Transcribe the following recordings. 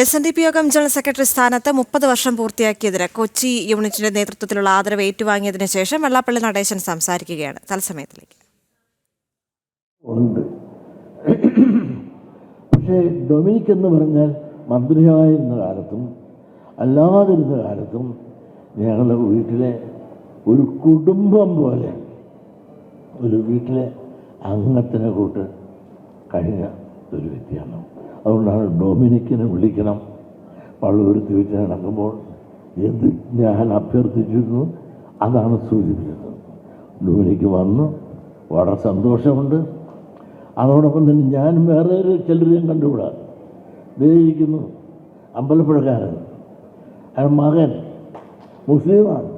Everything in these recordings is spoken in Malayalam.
SNDP യോഗം ജനറൽ സെക്രട്ടറി സ്ഥാനത്ത് 30 വർഷം പൂർത്തിയാക്കിയതിന് കൊച്ചി യൂണിറ്റിന്റെ നേതൃത്വത്തിലുള്ള ആദരവ് ഏറ്റുവാങ്ങിയതിനു ശേഷം വെള്ളാപ്പള്ളി നടേശൻ സംസാരിക്കുകയാണ്. തത്സമയത്തിലേക്ക്. പക്ഷേ ഡൊമിനിക് എന്ന് പറഞ്ഞാൽ മന്ത്രിയായിരുന്ന കാലത്തും അല്ലാതിരുന്ന കാലത്തും ഞങ്ങളുടെ വീട്ടിലെ ഒരു കുടുംബം പോലെ ഒരു വീട്ടിലെ അംഗത്തിനെ കൂട്ട് കഴിഞ്ഞ ഒരു വ്യക്തിയാണ്. അതുകൊണ്ടാണ് ഡൊമിനിക്കിനെ വിളിക്കണം പള്ളുരുത്തി വെച്ച് നടക്കുമ്പോൾ എന്ത് ഞാൻ അഭ്യർത്ഥിച്ചിരുന്നു അതാണ് സൂചിപ്പിച്ചത്. ഡൊമിനിക്ക് വന്നു, വളരെ സന്തോഷമുണ്ട്. അതോടൊപ്പം തന്നെ ഞാൻ വേറെ ചിലരെയും കണ്ടുകൂടാ. ദേഹിക്കുന്നു അമ്പലപ്പുഴക്കാരൻ, അയാൾ മകൻ മുസ്ലിമാണ്,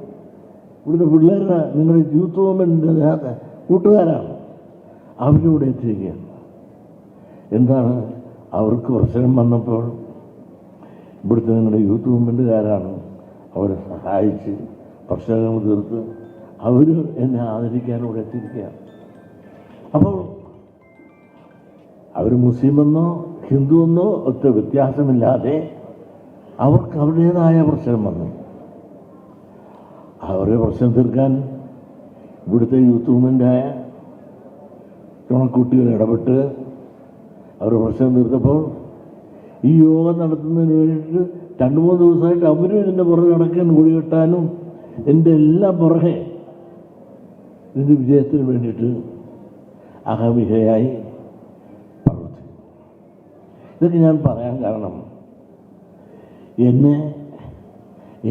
ഇവിടുത്തെ പിള്ളേരുടെ നിങ്ങളുടെ യൂത്ത് മൂവ്മെൻറ്റിൻ്റെ കൂട്ടുകാരാണ്. അവരിവിടെ എത്തിയിരിക്കുകയാണ്. എന്താണ് അവർക്ക് പ്രശ്നം വന്നപ്പോൾ ഇവിടുത്തെ നിങ്ങളുടെ യൂത്ത് മൂവ്മെൻറ്റുകാരാണ് അവരെ സഹായിച്ച് പ്രശ്നങ്ങൾ തീർത്ത് അവർ എന്നെ ആദരിക്കാനൂടെ എത്തിയിരിക്കുകയാണ്. അപ്പോൾ അവർ മുസ്ലിമെന്നോ ഹിന്ദുവെന്നോ ഒറ്റ വ്യത്യാസമില്ലാതെ അവർക്ക് അവരുടേതായ പ്രശ്നം വന്നു. അവരുടെ പ്രശ്നം തീർക്കാൻ ഇവിടുത്തെ യൂത്ത് മൂവ്മെൻറ്റായ ചുണക്കുട്ടികൾ ഇടപെട്ട് അവരുടെ പ്രശ്നം തീർത്തപ്പോൾ ഈ യോഗം നടത്തുന്നതിന് വേണ്ടിയിട്ട് 2-3 ദിവസമായിട്ട് അവരും ഇതിൻ്റെ പുറകെ നടക്കാൻ കൂടി കെട്ടാനും എൻ്റെ എല്ലാം പുറകെ ഇതിൻ്റെ വിജയത്തിന് വേണ്ടിയിട്ട് അഹമിഹയായി പ്രവർത്തിക്കും. ഇതൊക്കെ ഞാൻ പറയാൻ കാരണം എന്നെ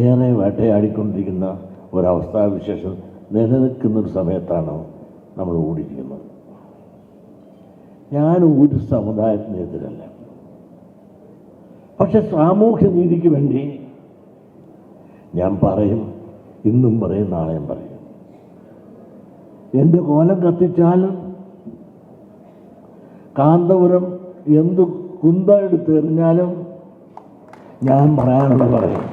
ഏറെ വേട്ടയാടിക്കൊണ്ടിരിക്കുന്ന ഒരവസ്ഥാവിശേഷം നിലനിൽക്കുന്നൊരു സമയത്താണ് നമ്മൾ ഓടിയിരിക്കുന്നത്. ഞാൻ ഒരു സമുദായത്തിനെതിരല്ല, പക്ഷെ സാമൂഹ്യ നീതിക്ക് വേണ്ടി ഞാൻ പറയും, ഇന്നും പറയും, നാളെയും പറയും. എൻ്റെ കോലം കത്തിച്ചാലും കാന്തപുരം എന്ത് കുന്ത എടുത്തെറിഞ്ഞാലും ഞാൻ പറയാനുള്ള പറയും.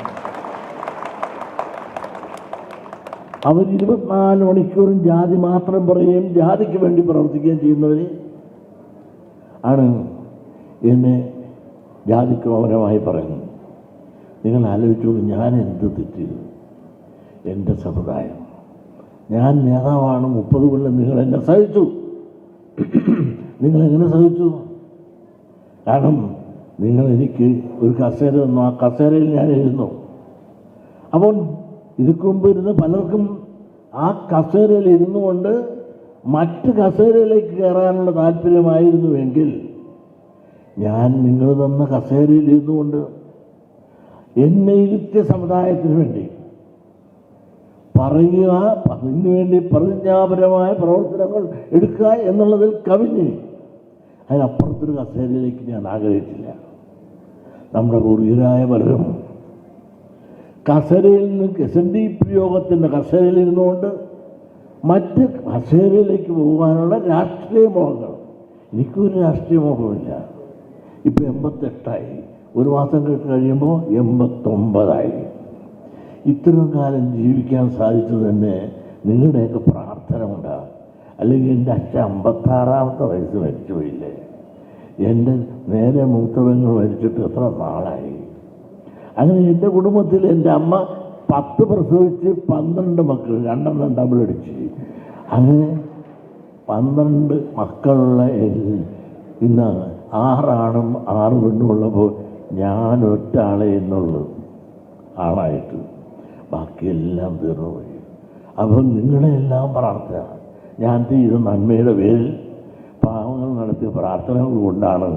അവർ 24 മണിക്കൂറും ജാതി മാത്രം പറയുകയും ജാതിക്ക് വേണ്ടി പ്രവർത്തിക്കുകയും ചെയ്യുന്നവർ ആണ് എന്നെ ജാതിക്ക് പകരമായി പറയുന്നത്. നിങ്ങൾ ആലോചിച്ചോളൂ, ഞാൻ എന്ത് തെറ്റ്? എൻ്റെ സമുദായം, ഞാൻ നേതാവാണ്. 30 കൊല്ലം നിങ്ങളെന്നെ സഹിച്ചു. നിങ്ങളെങ്ങനെ സഹിച്ചു? കാരണം നിങ്ങൾ എനിക്ക് ഒരു കസേര തന്നു, ആ കസേരയിൽ ഞാൻ ഇരുന്നു. അപ്പോൾ ഇതിക്ക് മുമ്പ് ഇരുന്ന് പലർക്കും ആ കസേരയിൽ ഇരുന്നു കൊണ്ട് മറ്റ് കസേരയിലേക്ക് കയറാനുള്ള താല്പര്യമായിരുന്നുവെങ്കിൽ ഞാൻ നിങ്ങൾ തന്ന കസേരയിൽ ഇരുന്നുകൊണ്ട് എന്നെ ഇരുത്തിയ സമുദായത്തിന് വേണ്ടി പറയുക, അതിനുവേണ്ടി പ്രതിജ്ഞാപരമായ പ്രവർത്തനങ്ങൾ എടുക്കുക എന്നുള്ളതിൽ കവിഞ്ഞ് അതിനപ്പുറത്തൊരു കസേരയിലേക്ക് ഞാൻ ആഗ്രഹിച്ചില്ല. നമ്മുടെ പൂർവികരായ പലരും കസേരയിൽ നിന്ന് SNDP യോഗത്തിൻ്റെ കസേരയിൽ ഇരുന്നുകൊണ്ട് മറ്റ് കസേരയിലേക്ക് പോകാനുള്ള രാഷ്ട്രീയ മോഹങ്ങൾ. എനിക്കൊരു രാഷ്ട്രീയ മോഹമില്ല. ഇപ്പോൾ 88ആയി, ഒരു മാസം കഴിയുമ്പോൾ 89ആയി. ഇത്രയും കാലം ജീവിക്കാൻ സാധിച്ചത് തന്നെ നിങ്ങളുടെയൊക്കെ പ്രാർത്ഥന കൊണ്ടാണ്. അല്ലെങ്കിൽ എൻ്റെ അച്ഛൻ 56-ാമത്തെ വയസ്സ് മരിച്ചു പോയില്ലേ? എൻ്റെ നേരെ മൂത്തവങ്ങൾ മരിച്ചിട്ട് എത്ര നാളായി? അങ്ങനെ എൻ്റെ കുടുംബത്തിൽ എൻ്റെ അമ്മ 10 പ്രസവിച്ച് 12 മക്കൾ, 2 ഡബിൾ അടിച്ച്, അങ്ങനെ 12 മക്കളുള്ള ഇന്ന് 6 ആണും 6 പെണ്ണും ഉള്ളപ്പോൾ ഞാൻ ഒറ്റ ആളെ എന്നുള്ളൂ ആളായിട്ട്, ബാക്കിയെല്ലാം തീർന്നുപോയി. അപ്പം നിങ്ങളെല്ലാം പ്രാർത്ഥന, ഞാൻ ചെയ്ത നന്മയുടെ പേരിൽ പാവങ്ങൾ നടത്തിയ പ്രാർത്ഥനകൾ കൊണ്ടാണ്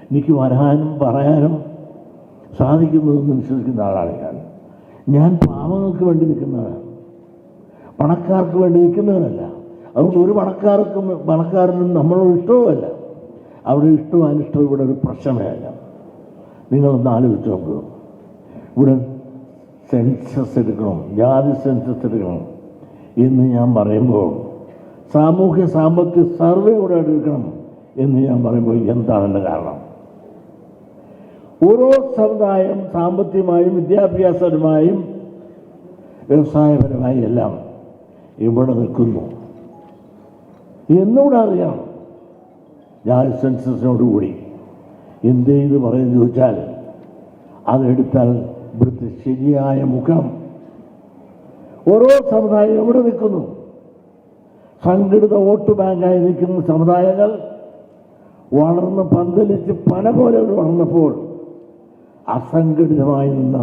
എനിക്ക് വരാനും പറയാനും സാധിക്കുന്നതെന്ന് വിശ്വസിക്കുന്ന ആളാണ് ഞാൻ പാവങ്ങൾക്ക് വേണ്ടി നിൽക്കുന്നവരാണ്, പണക്കാർക്ക് വേണ്ടി നിൽക്കുന്നവരല്ല. അതുകൊണ്ട് ഒരു പണക്കാരനും നമ്മളോട് ഇഷ്ടവുമല്ല. അവിടെ ഇഷ്ടവും അനിഷ്ടവും ഇവിടെ ഒരു പ്രശ്നമേ അല്ല. നിങ്ങളൊന്ന് ആലോചിച്ച് നോക്കുക. ഇവിടെ സെൻസസ് എടുക്കണം, ജാതി സെൻസസ് എടുക്കണം എന്ന് ഞാൻ പറയുമ്പോൾ, സാമൂഹ്യ സാമ്പത്തിക സർവേ കൂടെ എടുക്കണം എന്ന് ഞാൻ പറയുമ്പോൾ എന്താണ് എൻ്റെ കാരണം? ഓരോ സമുദായം സാമ്പത്തികമായും വിദ്യാഭ്യാസപരമായും വ്യവസായപരമായും എല്ലാം ഇവിടെ നിൽക്കുന്നു എന്നുകൂടെ അറിയാം. ജാതി സെൻസസിനോടുകൂടി എന്ത് ചെയ്ത് പറയുന്നത് ചോദിച്ചാൽ അതെടുത്താൽ ഇവിടുത്തെ ശരിയായ മുഖം ഓരോ സമുദായം എവിടെ നിൽക്കുന്നു? സംഘടിത വോട്ട് ബാങ്കായി നിൽക്കുന്ന സമുദായങ്ങൾ വളർന്ന് പന്തലിച്ച് പന പോലെ വളർന്നപ്പോൾ അസംഘടിതമായി നിന്ന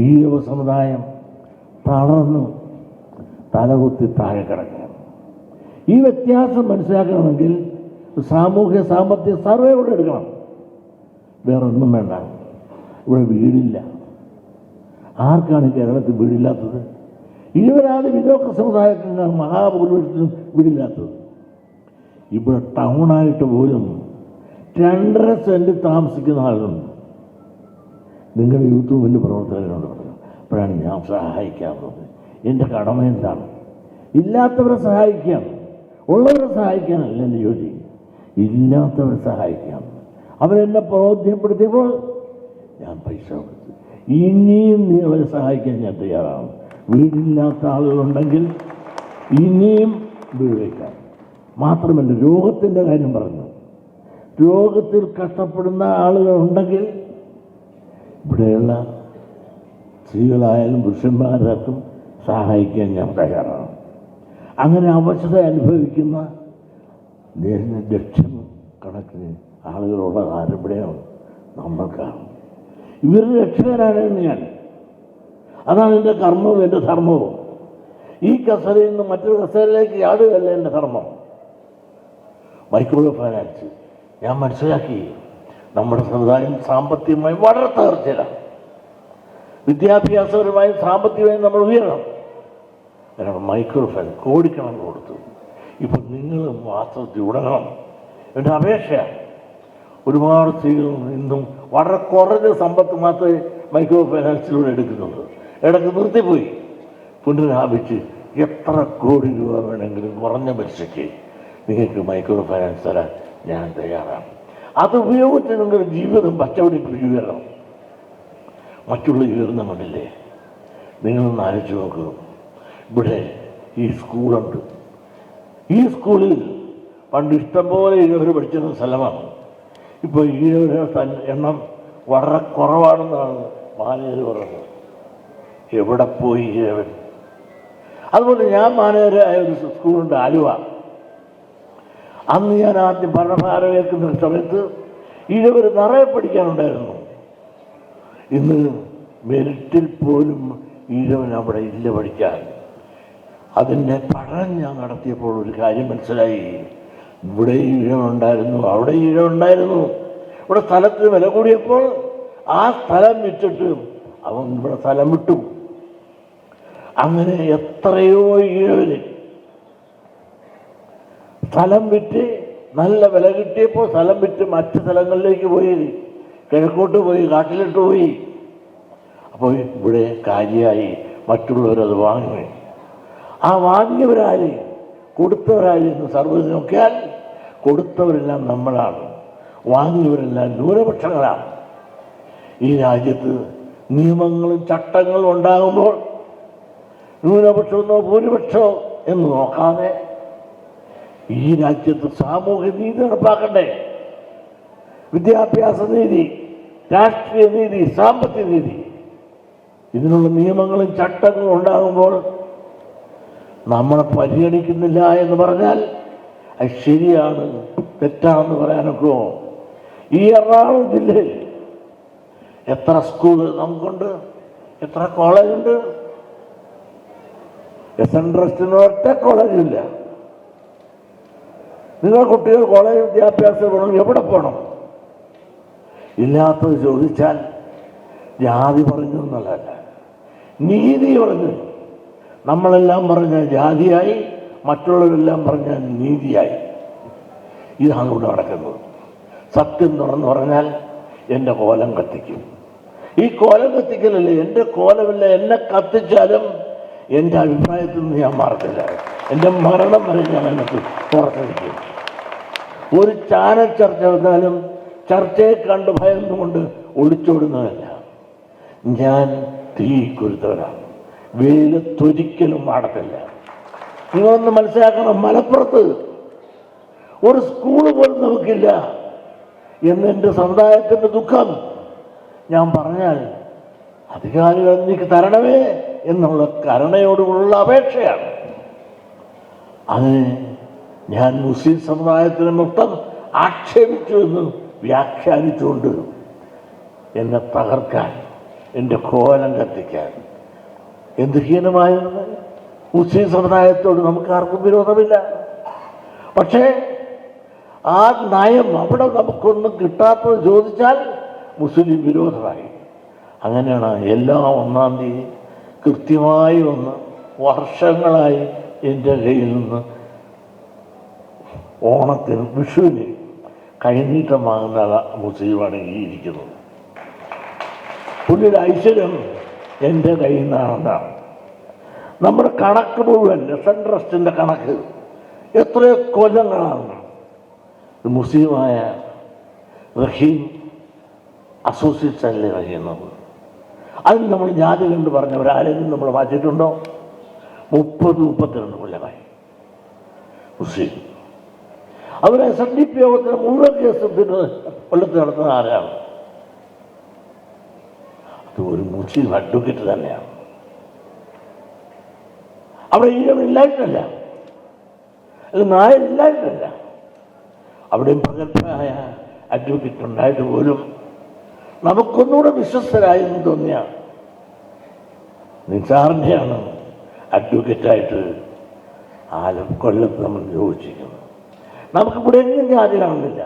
ഈ യുവ സമുദായം തളർന്നു തലകുത്തി താഴെ കിടക്കണം. ഈ വ്യത്യാസം മനസ്സിലാക്കണമെങ്കിൽ സാമൂഹ്യ സാമ്പത്തിക സർവേ കൂടെ എടുക്കണം. വേറൊന്നും വേണ്ട. ഇവിടെ വീടില്ല. ആർക്കാണ് കേരളത്തിൽ വീടില്ലാത്തത്? ഇരുപതാമത് പിന്നോക്ക സമുദായത്തിന് മഹാഭൂരിപക്ഷത്തിനും വീടില്ലാത്തത്. ഇവിടെ ടൗണായിട്ട് പോലും 2.5 സെൻറ്റ് താമസിക്കുന്ന ആളുണ്ട്. നിങ്ങൾ യൂത്ത് മൂവ്മെൻ്റ് പ്രവർത്തകരോട് പറഞ്ഞു. അപ്പോഴാണ് ഞാൻ സഹായിക്കാറുള്ളത്. എൻ്റെ കടമ എന്താണ്? ഇല്ലാത്തവരെ സഹായിക്കാം, ഉള്ളവരെ സഹായിക്കാനല്ല എൻ്റെ ജോലി. ഇല്ലാത്തവരെ സഹായിക്കാം. അവരെന്നെ ബോധ്യപ്പെടുത്തിയപ്പോൾ ഞാൻ പൈസ കൊടുത്തു. ഇനിയും നിങ്ങളെ സഹായിക്കാൻ ഞാൻ തയ്യാറാണ്. വീടില്ലാത്ത ആളുകളുണ്ടെങ്കിൽ ഇനിയും വീട് വയ്ക്കാം. മാത്രമല്ല, രോഗത്തിൻ്റെ കാര്യം പറഞ്ഞു. രോഗത്തിൽ കഷ്ടപ്പെടുന്ന ആളുകളുണ്ടെങ്കിൽ ഇവിടെയുള്ള സ്ത്രീകളായാലും പുരുഷന്മാരാർക്കും സഹായിക്കാൻ ഞാൻ തയ്യാറാണ്. അങ്ങനെ അവശത അനുഭവിക്കുന്ന ലക്ഷം കണക്കിന് ആളുകളുള്ള കാര്യം ഇവിടെയാണ് നമ്മൾക്കാണ്. ഇവരുടെ രക്ഷകരാണെന്ന് ഞാൻ. അതാണ് എൻ്റെ കർമ്മവും എൻ്റെ ധർമ്മവും. ഈ കസേരയിൽ നിന്ന് മറ്റൊരു കസേരയിലേക്ക് ചാടുകയല്ല എൻ്റെ ധർമ്മം. മൈക്രോ ഫൈനാൻസ് ഞാൻ മനസ്സിലാക്കി. നമ്മുടെ സമുദായം സാമ്പത്തികമായി വളരെ തകർച്ചയിലാണ്. വിദ്യാഭ്യാസപരമായും സാമ്പത്തികമായും നമ്മൾ ഉയരണം. കാരണം മൈക്രോ ഫൈനാൻസ് കോടിക്കണക്കിന് കൊടുത്തു. ഇപ്പം നിങ്ങളും വാസ്തവത്തിൽ ഉണങ്ങണം. എൻ്റെ അപേക്ഷ. ഒരുപാട് സ്ത്രീകൾ ഇന്നും വളരെ കുറഞ്ഞ സമ്പത്ത് മാത്രമേ മൈക്രോ ഫൈനാൻസിലൂടെ എടുക്കുന്നുള്ളൂ. ഇടയ്ക്ക് നിർത്തിപ്പോയി. പുനരാപിച്ച് എത്ര കോടി രൂപ വേണമെങ്കിലും കുറഞ്ഞ പലിശയ്ക്ക് നിങ്ങൾക്ക് മൈക്രോ ഫൈനാൻസ് തരാൻ ഞാൻ തയ്യാറാണ്. അത് ഉപയോഗിച്ച് നിങ്ങളുടെ ജീവിതം പച്ചവടിപ്പിച്ച് ഉയരണം. മറ്റുള്ള ഉയർന്ന കണ്ടില്ലേ? നിങ്ങളൊന്ന് ആലോചിച്ച് നോക്കൂ. ഇവിടെ ഈ സ്കൂളുണ്ട്. ഈ സ്കൂളിൽ പണ്ട് ഇഷ്ടംപോലെ ഈഴവർ പഠിച്ചിരുന്ന സ്ഥലമാണ്. ഇപ്പോൾ ഈഴവരുടെ എണ്ണം വളരെ കുറവാണെന്നാണ് മാനേജർ പറഞ്ഞത്. എവിടെ പോയി ഈഴവൻ? അതുപോലെ ഞാൻ മാനേജരായ ഒരു സ്കൂളുണ്ട് ആലുവ. അന്ന് ഞാൻ ആദ്യം ഭരണഭാരം ഏൽക്കുന്ന സമയത്ത് ഈഴവർ നിറയെ പഠിക്കാനുണ്ടായിരുന്നു. ഇന്ന് മെരിറ്റിൽ പോലും ഈഴവൻ അവിടെ ഇല്ല പഠിക്കാൻ. അതിൻ്റെ പഠനം ഞാൻ നടത്തിയപ്പോൾ ഒരു കാര്യം മനസ്സിലായി. ഇവിടെ ഈഴമുണ്ടായിരുന്നു, അവിടെ ഈഴമുണ്ടായിരുന്നു. ഇവിടെ സ്ഥലത്തിന് വില കൂടിയപ്പോൾ ആ സ്ഥലം വിറ്റിട്ട് അവൻ ഇവിടെ സ്ഥലം വിട്ടു. അങ്ങനെ എത്രയോ ഈഴവര് സ്ഥലം വിറ്റ് നല്ല വില കിട്ടിയപ്പോൾ സ്ഥലം വിറ്റ് മറ്റ് സ്ഥലങ്ങളിലേക്ക് പോയി, കിഴക്കോട്ട് പോയി, കാട്ടിലിട്ട് പോയി. അപ്പോൾ ഇവിടെ കാര്യമായി മറ്റുള്ളവരത് വാങ്ങി. ആ വാങ്ങിയവരാര്, കൊടുത്തവരാര് എന്ന് സർവ്വത് നോക്കിയാൽ കൊടുത്തവരെല്ലാം നമ്മളാണ്, വാങ്ങിയവരെല്ലാം ന്യൂനപക്ഷങ്ങളാണ്. ഈ രാജ്യത്ത് നിയമങ്ങളും ചട്ടങ്ങളും ഉണ്ടാകുമ്പോൾ ന്യൂനപക്ഷമെന്നോ ഭൂരിപക്ഷമോ എന്ന് നോക്കാതെ ഈ രാജ്യത്ത് സാമൂഹ്യ നീതി നടപ്പാക്കണ്ടേ? വിദ്യാഭ്യാസ നീതി, രാഷ്ട്രീയ നീതി, സാമ്പത്തിക നീതി, ഇതിനുള്ള നിയമങ്ങളും ചട്ടങ്ങളും ഉണ്ടാകുമ്പോൾ നമ്മളെ പരിഗണിക്കുന്നില്ല എന്ന് പറഞ്ഞാൽ അത് ശരിയാണ് തെറ്റാണെന്ന് പറയാനൊക്കെ. ഈ എറണാകുളം ജില്ലയിൽ എത്ര സ്കൂൾ നമുക്കുണ്ട്, എത്ര കോളേജുണ്ട്? SN ട്രസ്റ്റിന് ഒറ്റ കോളേജില്ല. നിങ്ങൾ കുട്ടികൾ കോളേജ് വിദ്യാഭ്യാസം പോകണം, എവിടെ പോകണം? ഇല്ലാത്തത് ചോദിച്ചാൽ ജാതി പറഞ്ഞു എന്നുള്ളതല്ല, നീതി പറഞ്ഞു. നമ്മളെല്ലാം പറഞ്ഞ ജാതിയായി, മറ്റുള്ളവരെല്ലാം പറഞ്ഞ നീതിയായി. ഇതാണ് ഇവിടെ നടക്കുന്നത്. സത്യം തുറന്നു പറഞ്ഞാൽ എൻ്റെ കോലം കത്തിക്കും. ഈ കോലം കത്തിക്കലല്ലേ, എൻ്റെ കോലമല്ല, എന്നെ കത്തിച്ചാലും എൻ്റെ അഭിപ്രായത്തിൽ നിന്ന് ഞാൻ മാറത്തില്ല. എൻ്റെ മരണം വരെ ഞാൻ അതിനകത്ത് പുറത്തെടുക്കും. ഒരു ചാനൽ ചർച്ച വന്നാലും ചർച്ചയെ കണ്ട് ഭയന്നുകൊണ്ട് ഒളിച്ചോടുന്നതല്ല. ഞാൻ തീ കൊരുത്തവരാണ്, വെയിലത്തൊരിക്കലും മാടത്തില്ല. നിങ്ങളൊന്ന് മനസ്സിലാക്കണം, മലപ്പുറത്ത് ഒരു സ്കൂൾ പോലും നമുക്കില്ല എന്നെൻ്റെ സമുദായത്തിൻ്റെ ദുഃഖം ഞാൻ പറഞ്ഞാൽ അധികാരികൾ എനിക്ക് തരണമേ എന്നുള്ള കരുണയോടുള്ള അപേക്ഷയാണ്. അതിന് ഞാൻ മുസ്ലിം സമുദായത്തിന് മൊത്തം ആക്ഷേപിച്ചു എന്ന് വ്യാഖ്യാനിച്ചുകൊണ്ട് എന്നെ തകർക്കാൻ, എൻ്റെ കോലം കത്തിക്കാൻ എന്ത് ഹീനമായിരുന്നു. മുസ്ലിം സമുദായത്തോട് നമുക്ക് ആർക്കും വിരോധമില്ല. പക്ഷേ ആ നയം അവിടെ നമുക്കൊന്നും കിട്ടാത്തത് ചോദിച്ചാൽ മുസ്ലിം വിരോധമായി. അങ്ങനെയാണ് എല്ലാ 1-ാം തീയതി കൃത്യമായി വന്ന് വർഷങ്ങളായി എൻ്റെ കയ്യിൽ നിന്ന് ഓണത്തിന് വിഷുവിന് കൈനീട്ടം വാങ്ങുന്ന മുസ്ലിമാണ് ഈ ഇരിക്കുന്നത്. പുള്ളിയുടെ ഐശ്വര്യം എൻ്റെ കയ്യിൽ നിന്നാണെന്നാണ്. നമ്മുടെ കണക്ക് മുഴുവൻ ലെസൺ ട്രസ്റ്റിൻ്റെ കണക്ക് എത്രയോ കൊല്ലങ്ങളാണ് മുസ്ലിമായ റഹീം അസോസിയേറ്റ്സ് അല്ലേ കഴിയുന്നത്. അതിന് നമ്മൾ ജാതി കണ്ട് പറഞ്ഞവരാരെങ്കിലും നമ്മൾ മാറ്റിയിട്ടുണ്ടോ? 30-32 കൊല്ലമായി മുസ്ലിം. അവർ SNDP യോഗത്തിന് മുഴുവൻ കേസ് കൊല്ലത്ത് നടത്തുന്ന ആരാണ്? അത് ഒരു മുസ്ലിം അഡ്വക്കേറ്റ് തന്നെയാണ്. അവിടെ ഈഴമില്ലായിട്ടല്ല, അല്ലെങ്കിൽ നായരില്ലായിട്ടല്ല, അവിടെയും പ്രഗത്ഭനായ അഡ്വക്കേറ്റ് ഉണ്ടായിട്ട് പോലും നമുക്കൊന്നുകൂടെ വിശ്വസ്തരായെന്ന് തോന്നിയ നിസാറിനെയാണ് അഡ്വക്കേറ്റായിട്ട് കൊല്ലത്ത് നമ്മൾ നിയോഗിച്ചിരിക്കുന്നത്. നമുക്കിവിടെ എങ്ങും ജാതി കാണുന്നില്ല.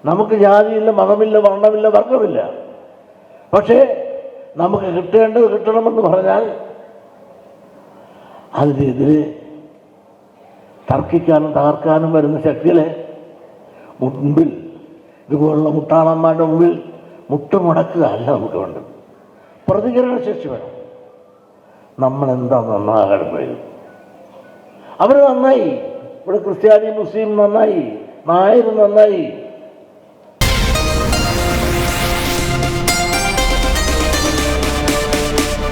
നമുക്ക് ജാതിയില്ല, മതമില്ല, വർണ്ണമില്ല, വർഗമില്ല. പക്ഷേ നമുക്ക് കിട്ടേണ്ടത് കിട്ടണമെന്ന് പറഞ്ഞാൽ അതിനെതിരെ തർക്കിക്കാനും തകർക്കാനും വരുന്ന ശക്തികളെ മുൻപിൽ, ഇതുപോലുള്ള മുട്ടാളന്മാരുടെ മുമ്പിൽ മുട്ടുമുടക്കുക അല്ല നമുക്ക് വേണ്ടത്. പ്രതികരണശേഷി വേണം. നമ്മളെന്താ നന്നാകാൻ പോയത്? അവർ നന്നായി, ഇവിടെ ക്രിസ്ത്യാനി മുസ്ലിം നന്നായി, നായർ നന്നായി,